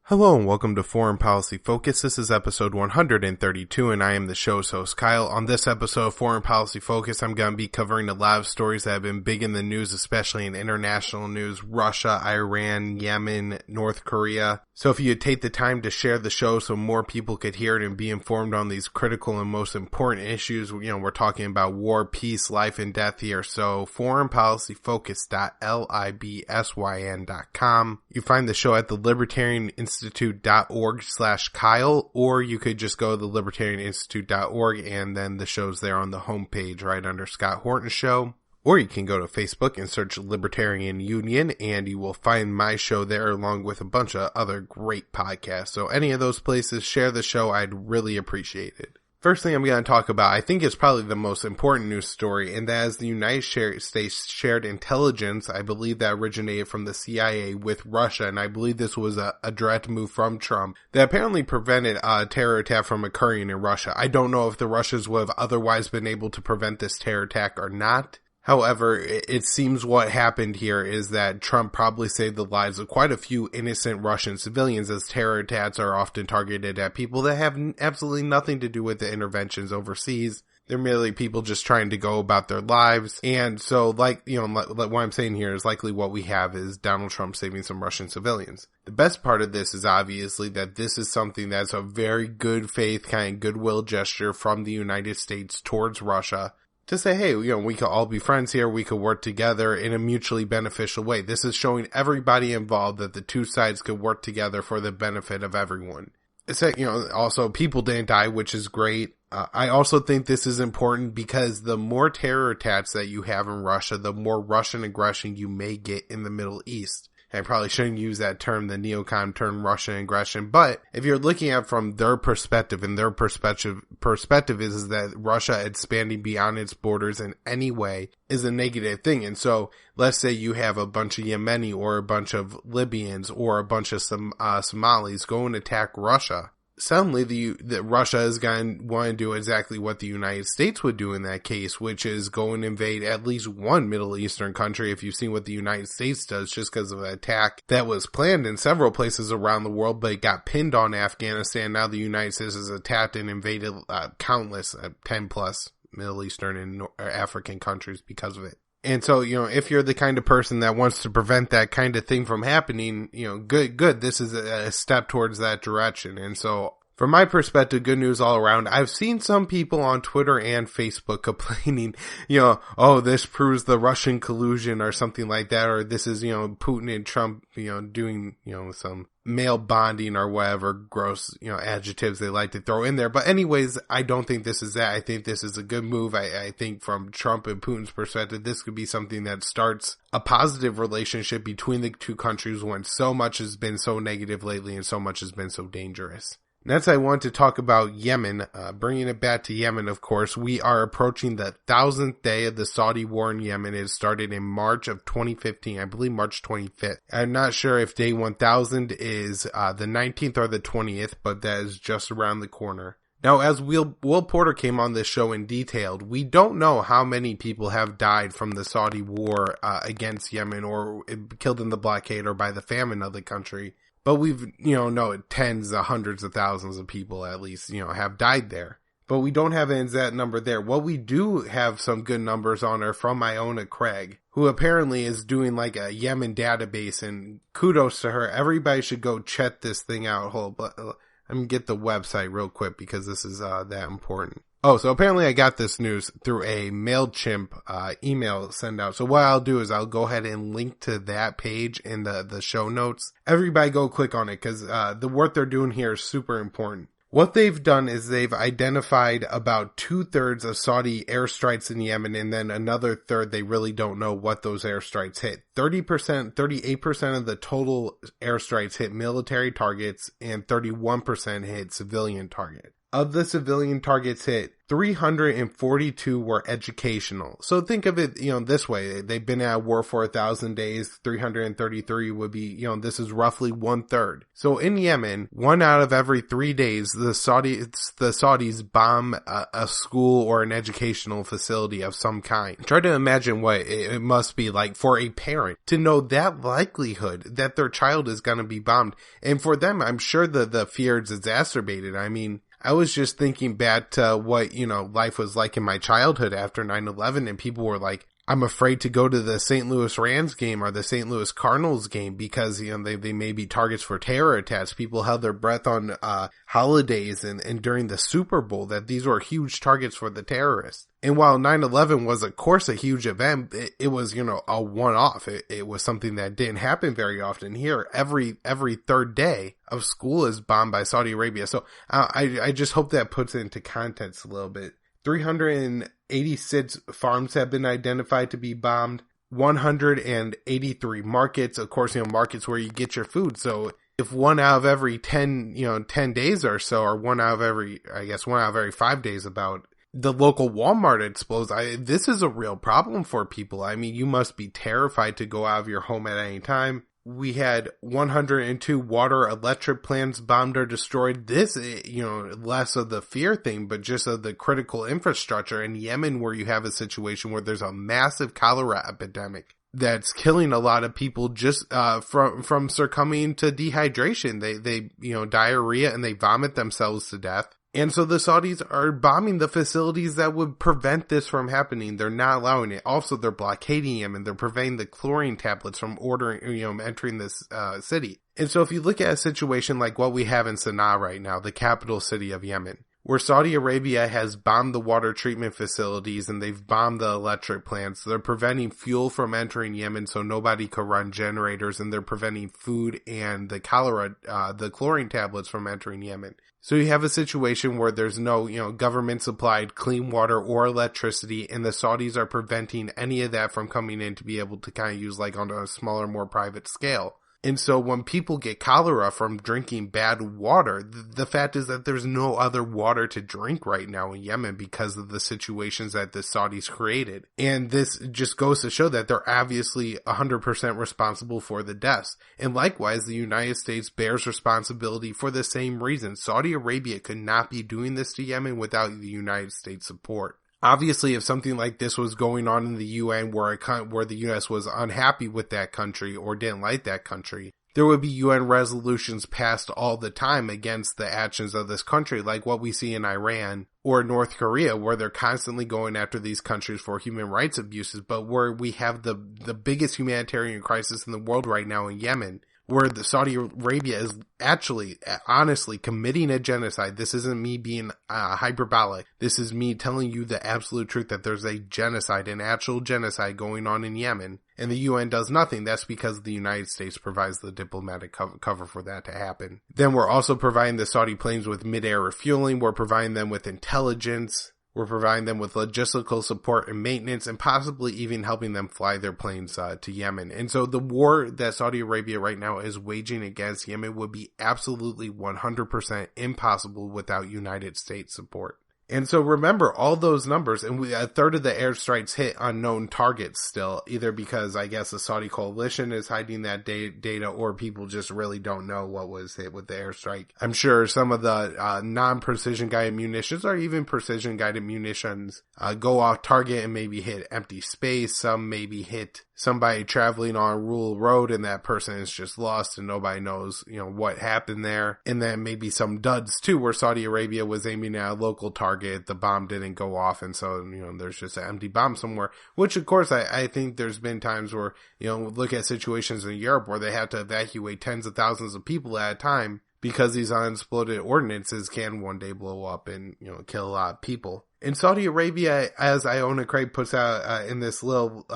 Hello and welcome to Foreign Policy Focus. This is episode 132 and I am the show's host, Kyle. On this episode of Foreign Policy Focus, I'm going to be covering a lot of stories that have been big in the news, especially in international news: Russia, Iran, Yemen, North Korea. So if you would take the time to share the show so more people could hear it and be informed on these critical and most important issues, we're talking about war, peace, life, and death here. So foreignpolicyfocus.libsyn.com. You find the show at the libertarianinstitute.org/Kyle, or you could just go to the libertarianinstitute.org and then the show's there on the homepage right under Scott Horton's show. Or you can go to Facebook and search Libertarian Union and you will find my show there along with a bunch of other great podcasts. So any of those places, share the show. I'd really appreciate it. First thing I'm going to talk about, I think is probably the most important news story, and that is the United States shared intelligence. I believe that originated from the CIA with Russia, and I believe this was a direct move from Trump that apparently prevented a terror attack from occurring in Russia. I don't know if the Russians would have otherwise been able to prevent this terror attack or not. However, it seems what happened here is that Trump probably saved the lives of quite a few innocent Russian civilians, as terror attacks are often targeted at people that have absolutely nothing to do with the interventions overseas. They're merely people just trying to go about their lives. And so, like what I'm saying here is likely what we have is Donald Trump saving some Russian civilians. The best part of this is obviously that this is something that's a very good faith, kind of goodwill gesture from the United States towards Russia, to say, hey, we could all be friends here, we could work together in a mutually beneficial way. This is showing everybody involved that the two sides could work together for the benefit of everyone. It's like, also people didn't die, which is great. I also think this is important because the more terror attacks that you have in Russia, the more Russian aggression you may get in the Middle East. I probably shouldn't use that term, the neocon term, Russian aggression, but if you're looking at it from their perspective, and their perspective is that Russia expanding beyond its borders in any way is a negative thing. And so let's say you have a bunch of Yemeni or a bunch of Libyans or a bunch of Somalis go and attack Russia. Suddenly, Russia is going to want to do exactly what the United States would do in that case, which is go and invade at least one Middle Eastern country. If you've seen what the United States does, just because of an attack that was planned in several places around the world, but it got pinned on Afghanistan. Now the United States has attacked and invaded countless 10 plus Middle Eastern and African countries because of it. And so, if you're the kind of person that wants to prevent that kind of thing from happening, good. This is a step towards that direction. And so, from my perspective, good news all around. I've seen some people on Twitter and Facebook complaining, oh, this proves the Russian collusion or something like that, or this is, Putin and Trump, doing, some male bonding or whatever gross, adjectives they like to throw in there. But anyways, I don't think this is that. I think this is a good move. I think from Trump and Putin's perspective, this could be something that starts a positive relationship between the two countries when so much has been so negative lately and so much has been so dangerous. Next, I want to talk about Yemen. Bringing it back to Yemen, of course, we are approaching the 1,000th day of the Saudi war in Yemen. It started in March of 2015, I believe March 25th. I'm not sure if day 1,000 is the 19th or the 20th, but that is just around the corner. Now, as Will Porter came on this show and detailed, we don't know how many people have died from the Saudi war against Yemen, or killed in the blockade or by the famine of the country. But we've, know tens of hundreds of thousands of people at least, have died there. But we don't have an exact number there. What we do have some good numbers on are from Iona Craig, who apparently is doing like a Yemen database, and kudos to her. Everybody should go check this thing out. Let me get the website real quick because this is that important. Oh, so apparently I got this news through a MailChimp email send out. So what I'll do is I'll go ahead and link to that page in the show notes. Everybody go click on it because the work they're doing here is super important. What they've done is they've identified about 2/3 of Saudi airstrikes in Yemen, and then another third they really don't know what those airstrikes hit. 38% of the total airstrikes hit military targets, and 31% hit civilian targets. Of the civilian targets hit, 342 were educational. So think of it, this way. They've been at war for 1,000 days. 333 would be, this is roughly 1/3. So in Yemen, 1 out of every 3 days, the Saudis bomb a school or an educational facility of some kind. Try to imagine what it must be like for a parent to know that likelihood that their child is going to be bombed. And for them, I'm sure the fear is exacerbated. I mean, I was just thinking back to what, life was like in my childhood after 9/11, and people were like, I'm afraid to go to the St. Louis Rams game or the St. Louis Cardinals game because, they may be targets for terror attacks. People held their breath on holidays and during the Super Bowl, that these were huge targets for the terrorists. And while 9/11 was, of course, a huge event, it was, a one-off. It was something that didn't happen very often here. Every third day of school is bombed by Saudi Arabia. So I just hope that puts it into context a little bit. 386 farms have been identified to be bombed. 183 markets, of course, markets where you get your food. So if 1 out of every 10 days or so, or 1 out of every 5 days about, the local Walmart explodes, this is a real problem for people. I mean, you must be terrified to go out of your home at any time. We had 102 water electric plants bombed or destroyed. This, less of the fear thing, but just of the critical infrastructure in Yemen, where you have a situation where there's a massive cholera epidemic that's killing a lot of people just from succumbing to dehydration. They diarrhea, and they vomit themselves to death. And so the Saudis are bombing the facilities that would prevent this from happening. They're not allowing it. Also, they're blockading Yemen. They're preventing the chlorine tablets from entering this city. And so if you look at a situation like what we have in Sana'a right now, the capital city of Yemen, where Saudi Arabia has bombed the water treatment facilities and they've bombed the electric plants. They're preventing fuel from entering Yemen so nobody could run generators, and they're preventing food and the chlorine tablets from entering Yemen. So you have a situation where there's no, government supplied clean water or electricity, and the Saudis are preventing any of that from coming in to be able to kind of use like on a smaller, more private scale. And so when people get cholera from drinking bad water, the fact is that there's no other water to drink right now in Yemen because of the situations that the Saudis created. And this just goes to show that they're obviously 100% responsible for the deaths. And likewise, the United States bears responsibility for the same reason. Saudi Arabia could not be doing this to Yemen without the United States support. Obviously, if something like this was going on in the UN where the US was unhappy with that country or didn't like that country, there would be UN resolutions passed all the time against the actions of this country, like what we see in Iran or North Korea, where they're constantly going after these countries for human rights abuses, but where we have the biggest humanitarian crisis in the world right now in Yemen, where the Saudi Arabia is actually, honestly, committing a genocide. This isn't me being hyperbolic. This is me telling you the absolute truth that there's a genocide, an actual genocide going on in Yemen, and the UN does nothing. That's because the United States provides the diplomatic cover for that to happen. Then we're also providing the Saudi planes with mid-air refueling. We're providing them with intelligence. We're providing them with logistical support and maintenance, and possibly even helping them fly their planes to Yemen. And so the war that Saudi Arabia right now is waging against Yemen would be absolutely 100% impossible without United States support. And so remember all those numbers, and a third of the airstrikes hit unknown targets still, either because I guess the Saudi coalition is hiding that data, or people just really don't know what was hit with the airstrike. I'm sure some of the non-precision guided munitions or even precision guided munitions go off target and maybe hit empty space. Some maybe hit somebody traveling on a rural road and that person is just lost and nobody knows, what happened there. And then maybe some duds too, where Saudi Arabia was aiming at a local target. The bomb didn't go off. And so, there's just an empty bomb somewhere, which of course I think there's been times where, look at situations in Europe where they have to evacuate tens of thousands of people at a time because these unexploded ordinances can one day blow up and, kill a lot of people. In Saudi Arabia, as Iona Craig puts out in this little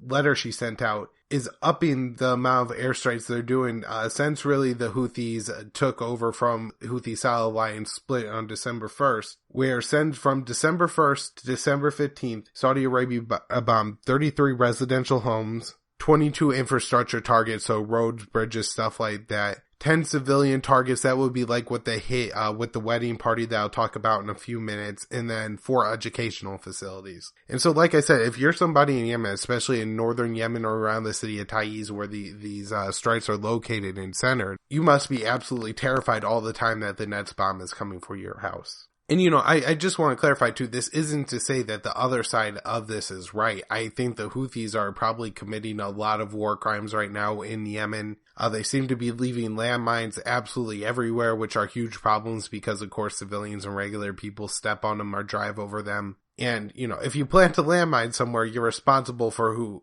letter she sent out, is upping the amount of airstrikes they're doing since really the Houthis took over from Houthi Saleh Alliance split on December 1st, where from December 1st to December 15th, Saudi Arabia bombed 33 residential homes, 22 infrastructure targets, so roads, bridges, stuff like that, 10 civilian targets. That would be like what they hit with the wedding party that I'll talk about in a few minutes, and then 4 educational facilities. And so, like I said, if you're somebody in Yemen, especially in northern Yemen or around the city of Taiz where these strikes are located and centered, you must be absolutely terrified all the time that the next bomb is coming for your house. And, I just want to clarify, too, this isn't to say that the other side of this is right. I think the Houthis are probably committing a lot of war crimes right now in Yemen. They seem to be leaving landmines absolutely everywhere, which are huge problems because, of course, civilians and regular people step on them or drive over them. And, if you plant a landmine somewhere, you're responsible for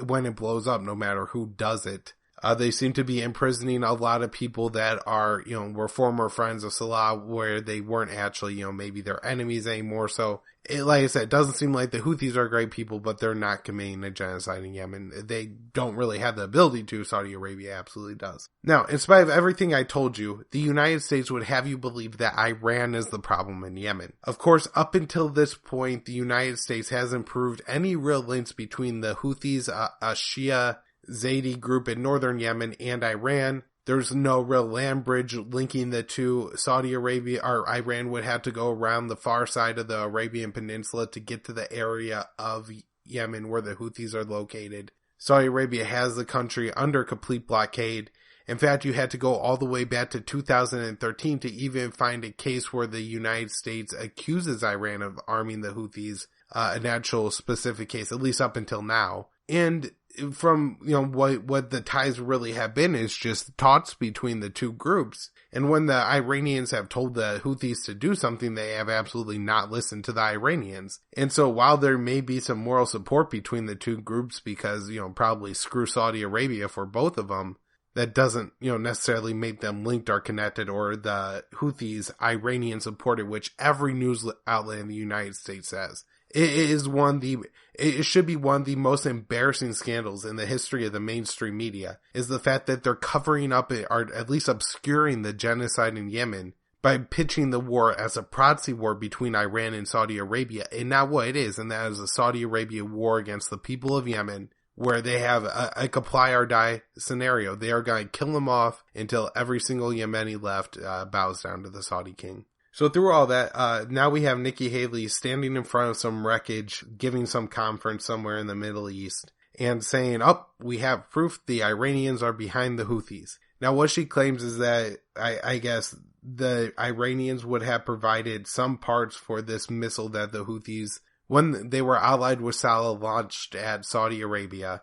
when it blows up, no matter who does it. They seem to be imprisoning a lot of people that are, were former friends of Salah, where they weren't actually, maybe they're enemies anymore. So, like I said, it doesn't seem like the Houthis are great people, but they're not committing a genocide in Yemen. They don't really have the ability to. Saudi Arabia absolutely does. Now, in spite of everything I told you, the United States would have you believe that Iran is the problem in Yemen. Of course, up until this point, the United States hasn't proved any real links between the Houthis, a Shia Zaidi group in northern Yemen, and Iran. There's no real land bridge linking the two. Saudi Arabia or Iran would have to go around the far side of the Arabian Peninsula to get to the area of Yemen where the Houthis are located. Saudi Arabia has the country under complete blockade. In fact, you had to go all the way back to 2013 to even find a case where the United States accuses Iran of arming the Houthis, an actual specific case, at least up until now. And from, what the ties really have been is just talks between the two groups. And when the Iranians have told the Houthis to do something, they have absolutely not listened to the Iranians. And so while there may be some moral support between the two groups because, probably screw Saudi Arabia for both of them, that doesn't, necessarily make them linked or connected, or the Houthis Iranian supported, which every news outlet in the United States says. It should be one of the most embarrassing scandals in the history of the mainstream media, is the fact that they're covering up or at least obscuring the genocide in Yemen by pitching the war as a proxy war between Iran and Saudi Arabia, and not what it is, and that is a Saudi Arabia war against the people of Yemen, where they have a comply or die scenario. They are going to kill them off until every single Yemeni left bows down to the Saudi king. So through all that, now we have Nikki Haley standing in front of some wreckage, giving some conference somewhere in the Middle East, and saying, we have proof the Iranians are behind the Houthis. Now what she claims is that, I guess, the Iranians would have provided some parts for this missile that the Houthis, when they were allied with Salah, launched at Saudi Arabia.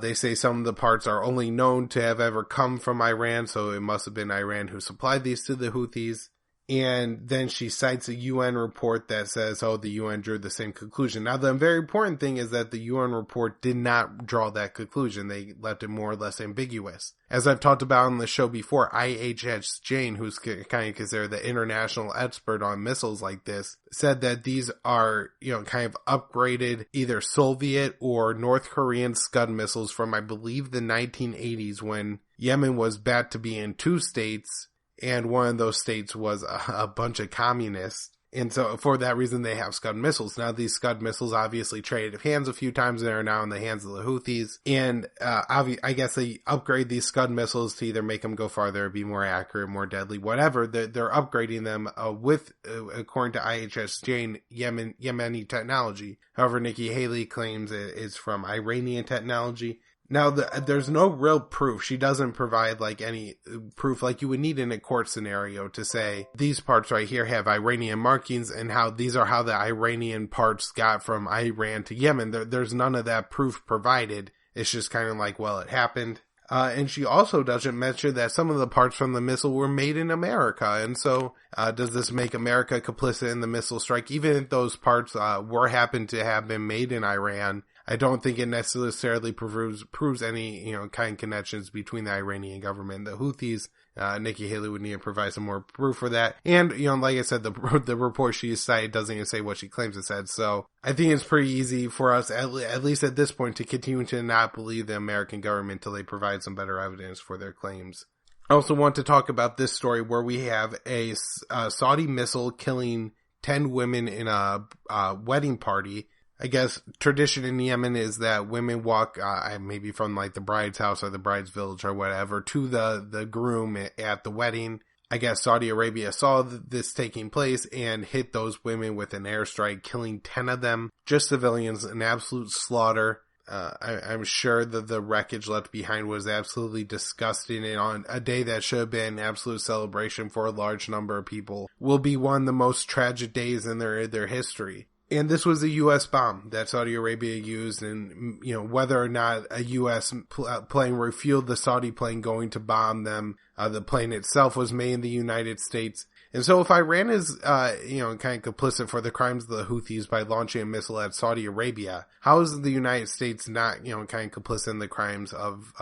They say some of the parts are only known to have ever come from Iran, so it must have been Iran who supplied these to the Houthis. And then she cites a UN report that says, the UN drew the same conclusion. Now, the very important thing is that the UN report did not draw that conclusion. They left it more or less ambiguous. As I've talked about on the show before, IHS Jane, who's kind of considered the international expert on missiles like this, said that these are, kind of upgraded either Soviet or North Korean Scud missiles from, I believe, the 1980s when Yemen was back to be in 2 states. And one of those states was a bunch of communists. And so for that reason, they have Scud missiles. Now, these Scud missiles obviously traded hands a few times and are now in the hands of the Houthis. And I guess they upgrade these Scud missiles to either make them go farther, be more accurate, more deadly, whatever. They're upgrading them with, according to IHS Jane, Yemeni technology. However, Nikki Haley claims it is from Iranian technology. Now, there's no real proof. She doesn't provide any proof like you would need in a court scenario to say these parts right here have Iranian markings and how these are how the Iranian parts got from Iran to Yemen. There's none of that proof provided. It's just kind of it happened. And she also doesn't mention that some of the parts from the missile were made in America. And so, does this make America complicit in the missile strike? Even if those parts, happened to have been made in Iran, I don't think it necessarily proves any, kind of connections between the Iranian government and the Houthis. Nikki Haley would need to provide some more proof for that. And, like I said, the report she cited doesn't even say what she claims it said. So I think it's pretty easy for us, at least at this point, to continue to not believe the American government until they provide some better evidence for their claims. I also want to talk about this story where we have a Saudi missile killing 10 women in a wedding party. I guess, tradition in Yemen is that women walk, maybe from like the bride's house or the bride's village or whatever, to the groom at the wedding. I guess Saudi Arabia saw this taking place and hit those women with an airstrike, killing 10 of them, just civilians, an absolute slaughter. I'm sure that the wreckage left behind was absolutely disgusting, and on a day that should have been absolute celebration for a large number of people will be one of the most tragic days in their history. And this was a U.S. bomb that Saudi Arabia used, and, whether or not a U.S. plane refueled the Saudi plane going to bomb them, the plane itself was made in the United States. And so if Iran is, kind of complicit for the crimes of the Houthis by launching a missile at Saudi Arabia, how is the United States not, kind of complicit in the crimes of,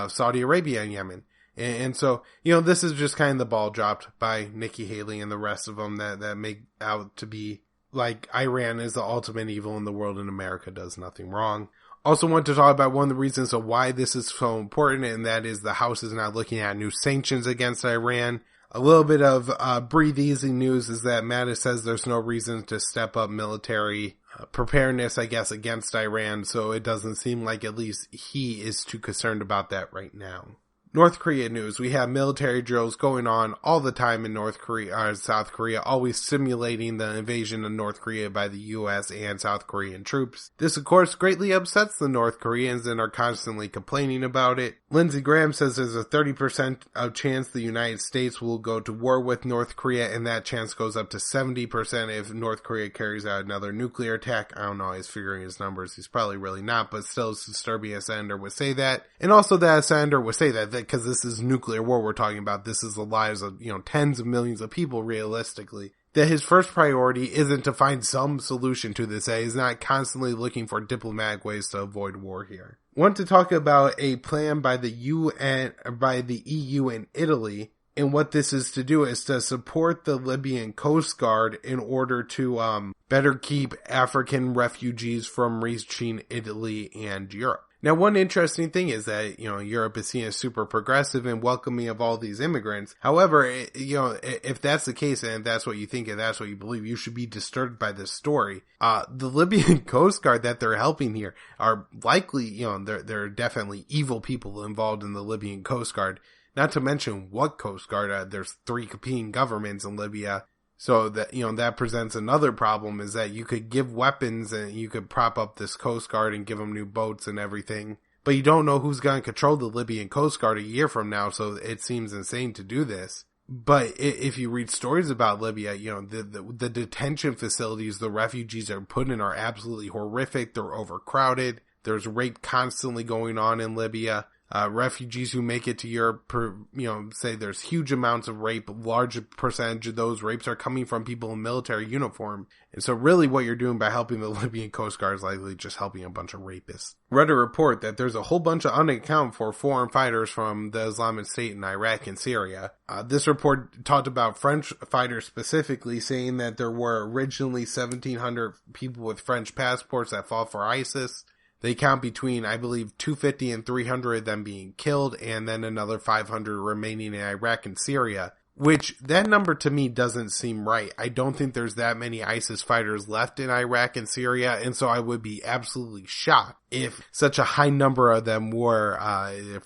Saudi Arabia and Yemen? And so, this is just kind of the ball dropped by Nikki Haley and the rest of them that make out to be like Iran is the ultimate evil in the world and America does nothing wrong. Also want to talk about one of the reasons of why this is so important, and that is the House is now looking at new sanctions against Iran. A little bit of breathe easy news is that Mattis says there's no reason to step up military preparedness, I guess, against Iran, so it doesn't seem like at least he is too concerned about that right now. North Korea news. We have military drills going on all the time in South Korea, always simulating the invasion of North Korea by the US and South Korean troops. This, of course, greatly upsets the North Koreans and are constantly complaining about it. Lindsey Graham says there's a 30% of chance the United States will go to war with North Korea, and that chance goes up to 70% if North Korea carries out another nuclear attack. I don't know, he's figuring his numbers. He's probably really not, but still it's disturbing a senator would say that. And also that a senator would say that because this is nuclear war we're talking about. This is the lives of, tens of millions of people realistically. That his first priority isn't to find some solution to this. He's not constantly looking for diplomatic ways to avoid war here. Want to talk about a plan by the EU and Italy. And what this is to do is to support the Libyan Coast Guard in order to better keep African refugees from reaching Italy and Europe. Now, one interesting thing is that, Europe is seen as super progressive and welcoming of all these immigrants. However, if that's the case and that's what you think and that's what you believe, you should be disturbed by this story. The Libyan Coast Guard that they're helping here are likely, they're definitely evil people involved in the Libyan Coast Guard. Not to mention what Coast Guard, there's 3 competing governments in Libya. So that, that presents another problem is that you could give weapons and you could prop up this Coast Guard and give them new boats and everything. But you don't know who's going to control the Libyan Coast Guard a year from now. So it seems insane to do this. But if you read stories about Libya, the detention facilities the refugees are put in are absolutely horrific. They're overcrowded. There's rape constantly going on in Libya. Refugees who make it to Europe, say there's huge amounts of rape. A large percentage of those rapes are coming from people in military uniform. And so really what you're doing by helping the Libyan Coast Guard is likely just helping a bunch of rapists. Read a report that there's a whole bunch of unaccounted for foreign fighters from the Islamic State in Iraq and Syria. This report talked about French fighters specifically, saying that there were originally 1,700 people with French passports that fought for ISIS. They count between, I believe, 250 and 300 of them being killed, and then another 500 remaining in Iraq and Syria, which that number to me doesn't seem right. I don't think there's that many ISIS fighters left in Iraq and Syria, and so I would be absolutely shocked if such a high number of them were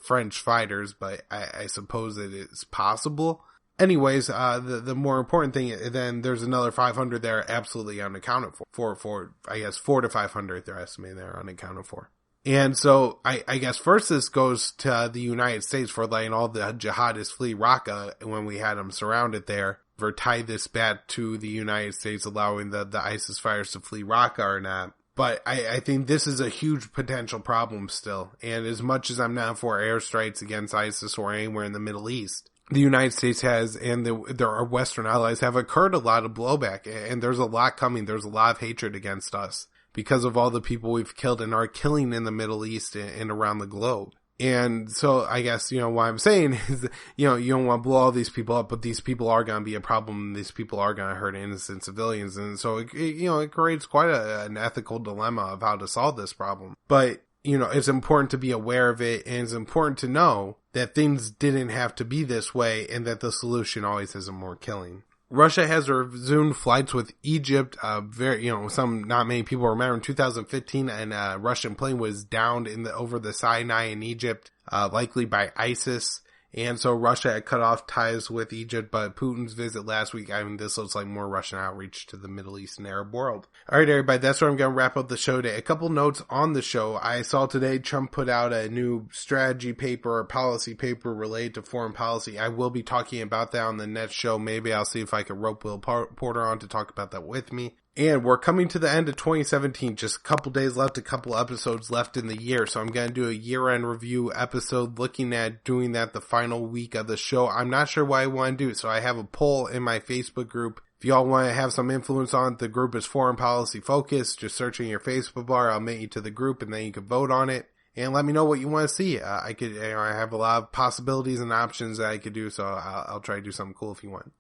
French fighters, but I suppose it is possible. Anyways, the more important thing, then there's another 500 that are absolutely unaccounted for. I guess 400 to 500 they're estimating they're unaccounted for. And so I guess first this goes to the United States for letting all the jihadists flee Raqqa when we had them surrounded there. Or tie this back to the United States allowing the ISIS fighters to flee Raqqa or not. But I think this is a huge potential problem still. And as much as I'm not for airstrikes against ISIS or anywhere in the Middle East, the United States has, and our Western allies have incurred a lot of blowback, and there's a lot coming. There's a lot of hatred against us because of all the people we've killed and are killing in the Middle East and around the globe. And so I guess, what I'm saying is, you don't want to blow all these people up, but these people are going to be a problem. These people are going to hurt innocent civilians. And so, it creates quite an ethical dilemma of how to solve this problem. But, it's important to be aware of it, and it's important to know that things didn't have to be this way and that the solution always isn't more killing. Russia has resumed flights with Egypt. Not many people remember in 2015, and a Russian plane was downed over the Sinai in Egypt, likely by ISIS. And so Russia had cut off ties with Egypt, but Putin's visit last week, this looks like more Russian outreach to the Middle East and Arab world. All right, everybody, that's where I'm going to wrap up the show today. A couple notes on the show. I saw today Trump put out a new strategy paper or policy paper related to foreign policy. I will be talking about that on the next show. Maybe I'll see if I can rope Will Porter on to talk about that with me. And we're coming to the end of 2017, just a couple days left, a couple episodes left in the year. So I'm going to do a year-end review episode looking at doing that the final week of the show. I'm not sure what I want to do. So I have a poll in my Facebook group. If y'all want to have some influence on it, the group is Foreign Policy Focus. Just search in your Facebook bar. I'll make you to the group and then you can vote on it. And let me know what you want to see. I have a lot of possibilities and options that I could do. So I'll try to do something cool if you want.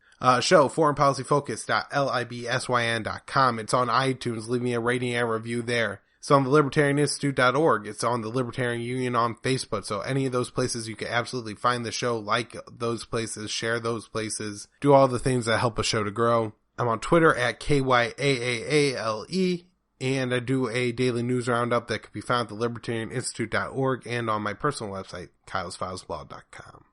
Show foreignpolicyfocus.libsyn.com. It's on iTunes. Leave me a rating and review there. It's on the libertarianinstitute.org. It's on the Libertarian Union on Facebook. So any of those places you can absolutely find the show, like those places, share those places, do all the things that help a show to grow. I'm on Twitter at KYAAALE, and I do a daily news roundup that can be found at the libertarianinstitute.org and on my personal website, kylesfilesblog.com.